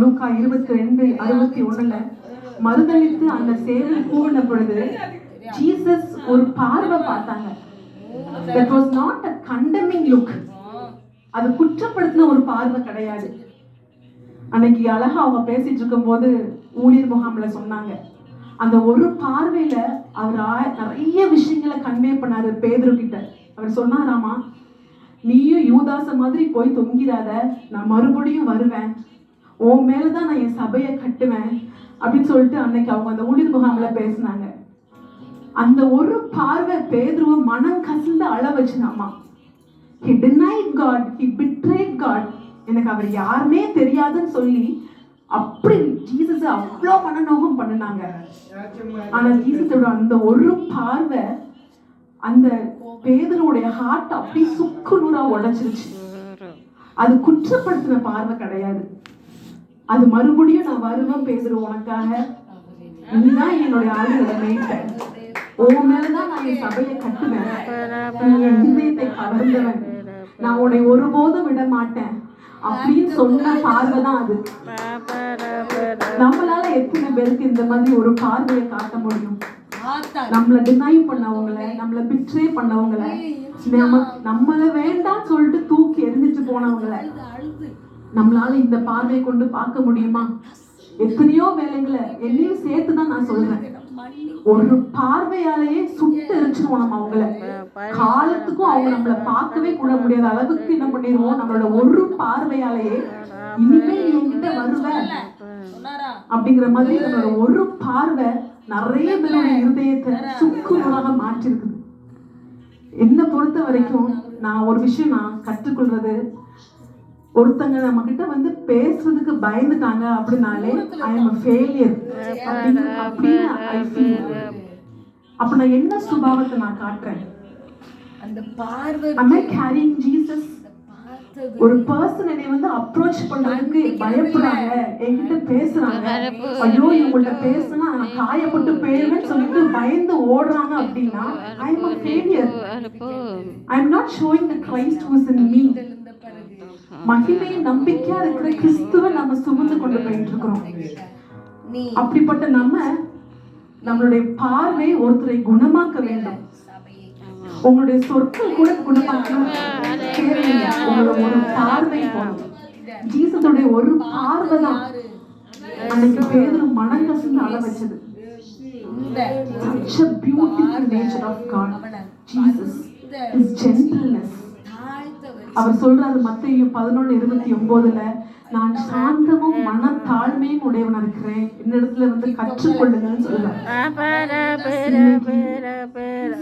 லூக்கா 22:61 மறுதளித்து அந்த சேவல் கூவின பொழுது ஜீசஸ் ஒரு பார்வை பார்த்தாங்க. That was not a condemning look. அது குற்றப்படுத்தின ஒரு பார்வை கிடையாது. அன்னைக்கு அழகா அவங்க பேசிட்டு இருக்கும் போது ஊழியர் முகாம்ல சொன்னாங்க, அந்த ஒரு பார்வையில அவர் நிறைய விஷயங்களை கன்வே பண்ணாரு பேதுரு கிட்ட. அவர் சொன்னாராமா, நீயும் யூதாச மாதிரி போய் தொங்கிடாத, நான் மறுபடியும் வருவேன், உன் மேலதான் நான் என் சபையை கட்டுவேன் அப்படின்னு சொல்லிட்டு அன்னைக்கு அவங்க அந்த ஊழியர் முகாம்ல பேசினாங்க. அந்த ஒரு பார்வை பேதுருவ மனம் கசிந்து அழ வச்சுனாமா. He denied God, he betrayed God. எனக்கு அவர் யாருமே தெரியாதுன்னு சொல்லி அப்படி ஜீசஸ் அவ்வளோ மனநோகம் பண்ணினாங்க. ஆனா ஜீசஸோட அந்த ஒரு பார்வை அந்த பேதுருவுடைய ஹார்ட் அப்படி சுக்கு நூறா உடைச்சிருச்சு. அது குற்றப்படுத்தின பார்வை கிடையாது. அது மறுபடியும் நான் வருவேன் பேதுரு, உனக்காக நீதான் என்னுடைய ஆளுகளை மேய்ப்ப, உன் மேலதான் நான் என் சபையை கட்டுவேன், என் இதயத்தை கவர்ந்தவன், நான் உன்னை ஒருபோதும் விட மாட்டேன் அப்படின்னு சொன்ன பார்வை தான் அது. நம்மளால எத்தனை பேருக்கு இந்த மாதிரி ஒரு பார்வையை காட்ட முடியும்? நம்மள டினை பண்ணவங்களை, நம்மள பிட்ரே பண்ணவங்களை, நம்மள வேண்டாம் சொல்லிட்டு தூக்கி எரிஞ்சிட்டு போனவங்களை நம்மளால இந்த பார்வையை கொண்டு பார்க்க முடியுமா? எத்தனையோ வேலைகளை என்னையும் சேர்த்துதான் நான் சொல்றேன். ஒரு பார்வையாலேயே சுட்டு எரிச்சிருவோம் நம்ம அவங்கள. காலத்துக்கும் அவங்க நம்மள பார்க்கவே கூட முடியாத அளவுக்கு என்ன பண்ணிடுவோம், நம்மளோட ஒரு பார்வையாலேயே இனிமே என்கிட்ட வருவ அப்படிங்கிற மாதிரி நம்மளோட ஒரு பார்வை நிறைய பேருடைய இருதயத்தை சுக்கு நூறாக மாற்றிருக்குது. என்னை பொறுத்த வரைக்கும் நான் ஒரு விஷயம் நான் கற்றுக்கொள்றது, ஒருத்தங்க நம்ம கிட்ட வந்து பேசுறதுக்கு பயந்துட்டாங்க அப்படின்னாலே I am a failure அப்படின்னு I feel. அப்ப நான் என்ன சுபாவத்தை நான் காட்டுறேன்? அந்த பார்வை am I carrying Jesus? ஒரு பர்சன் என்னை வந்து அப்ரோச் பண்றதுக்கு பயப்படுறாங்க, என்கிட்ட பேசுறாங்க, ஐயோ இவங்கள்ட்ட பேசினா நான் காயப்பட்டு போயிருவேன்னு சொல்லிட்டு பயந்து ஓடுறாங்க அப்படின்னா I am a failure. I am not showing the Christ who is in me. மகிமை நம்பிக்கையா இருக்கிற கிறிஸ்துவை நம்ம சுமந்து கொண்டு போயிட்டு இருக்கிறோம். அப்படிப்பட்ட நம்மளுடைய பார்வை ஒருத்தரை குணமாக்க வேண்டும். உங்களுடைய சொற்கள் கூட குணமாக்கணும் தேவையில்லை, உங்களோட ஒரு பார்வை போதும். ஜீசஸோட ஒரு பார்வை தான் அன்னைக்கு பேதுரு மனம் கசிந்து அழ வச்சது. Such a beautiful nature of God. Jesus, His gentleness. அவர் சொல்றாரு மத்தேயு 11:29, நான் சாந்தமும் மனத்தாழ்மையும் உடையவனா இருக்கிறேன், என்னிடத்துல வந்து கற்றுக்கொள்ளுங்கன்னு சொல்றாரு.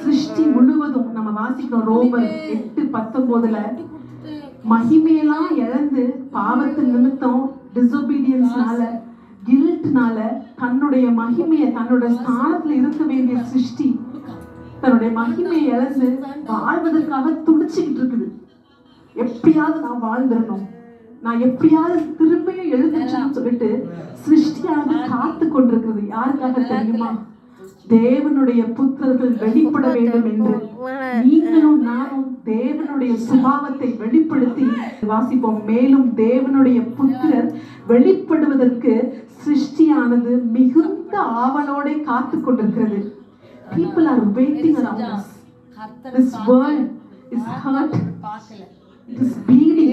சிருஷ்டி முழுவதும் நம்ம வாசிக்கிறோம் ரோமர் 8:19, மகிமையெல்லாம் இழந்து பாவத்தின் நிமித்தம் டிசோபீடியன்ஸ்னால கில்ட்னால தன்னுடைய மகிமையை தன்னுடைய ஸ்தானத்துல இருக்க வேண்டிய சிருஷ்டி தன்னுடைய மகிமையை இழந்து வாழ்வதற்காக துடிச்சுக்கிட்டு இருக்குது. எப்படியாவது நான் வாழ்ந்துடணும், நான் எப்படியாவது திரும்பியும் எழுந்துச்சுன்னு சொல்லிட்டு சிருஷ்டியானது காத்து கொண்டிருக்கிறது. யாருக்காக தெரியுமா? தேவனுடைய புத்திரர்கள் வெளிப்பட வேண்டும் என்று. நீங்களும் நானும் தேவனுடைய சுபாவத்தை வெளிப்படுத்தி வாசிப்போம். மேலும் தேவனுடைய புத்திரர் வெளிப்படுவதற்கு சிருஷ்டியானது மிகுந்த ஆவலோட காத்து கொண்டிருக்கிறது. People are waiting around us. This world is hurt. It is bleeding.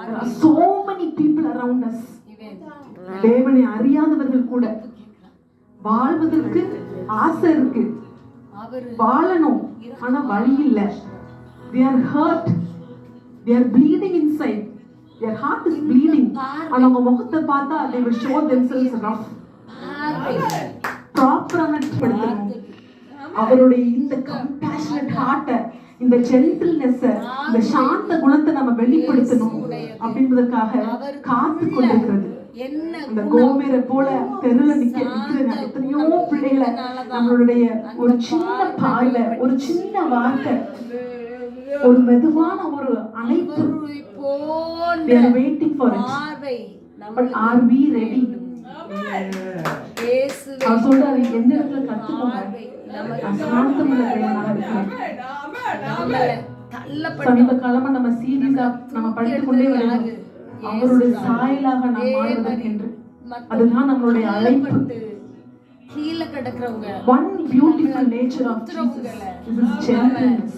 There are so many people around us. தேவனை அறியாதவர்கள் கூட வாழ்வதற்கு ஆசை இருக்கு, வாழணும், ஆனா வழி இல்லை. They are hurt. They are bleeding inside. Their heart is bleeding. ஆனா அவங்க முகத்தை பார்த்தா they will show themselves rough. ப்ராப்பரான படுத்தணும். அவருடைய இந்த கம்பேஷனட் ஹார்ட்டை, இந்த ஜென்டில்னஸ், இந்த சாந்த குணத்தை நம்ம வெளிப்படுத்தணும் அப்படின்றதுக்காக காத்து கொண்டிருக்கிறது. இந்த கோமேரை போல தெருல நிக்கிற எத்தனையோ பிள்ளைகளை நம்மளுடைய ஒரு சின்ன பார்வை, ஒரு சின்ன வார்த்தை, ஒரு மெதுவான ஒரு அழைப்பு, they are waiting for it. But are we ready? அவர் சொல்றாரு, எந்த இடத்துல கத்துக்கோங்க, நான் சாந்தமுள்ள தேவனாக இருக்கிறேன். சமீப காலமா நம்ம சீரியஸா நம்ம படித்துக் கொண்டே வருகிறோம். அவருடைய சாயலாக நாம் மாறுவதற்கென்று. அதுதான் நம்மளுடைய அழைப்பு. கீழே கிடக்குறவங்க one beautiful nature of Jesus is gentleness.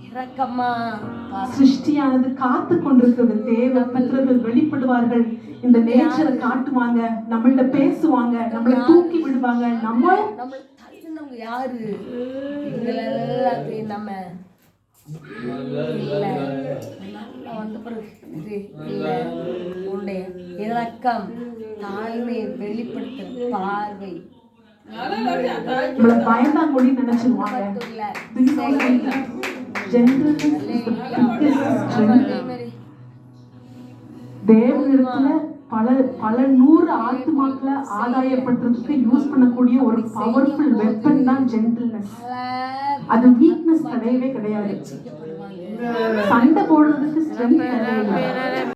இரக்கமா சிருஷ்டியானது காத்து கொண்டிருக்கிறது. தேவ புத்திரர்கள் வெளிப்படுவார்கள், இந்த நேச்சரை காட்டுவாங்க, நம்மள்ட்ட பேசுவாங்க, நம்மளை தூக்கி விடுவாங்க. நம்மள தள்ளினவங்க யாரு? எல்லாத்தையும் நம்ம வந்த பிறகு உன்னுடைய இரக்கம் தாழ்மையை வெளிப்படுத்துற பார்வை நம்மள பயந்தாங்கொழி நினைச்சிருவாங்க. தேவனிடத்துல பல நூறு ஆத்மாக்களை ஆதாயப்படுறதுக்கு யூஸ் பண்ணக்கூடிய ஒரு பவர்ஃபுல் வெப்பன் தான் ஜென்டில்னஸ். அது வீக்னஸ் கிடையவே கிடையாது. சண்டை போடுறதுக்கு ஸ்ட்ரென்த் கிடையாது.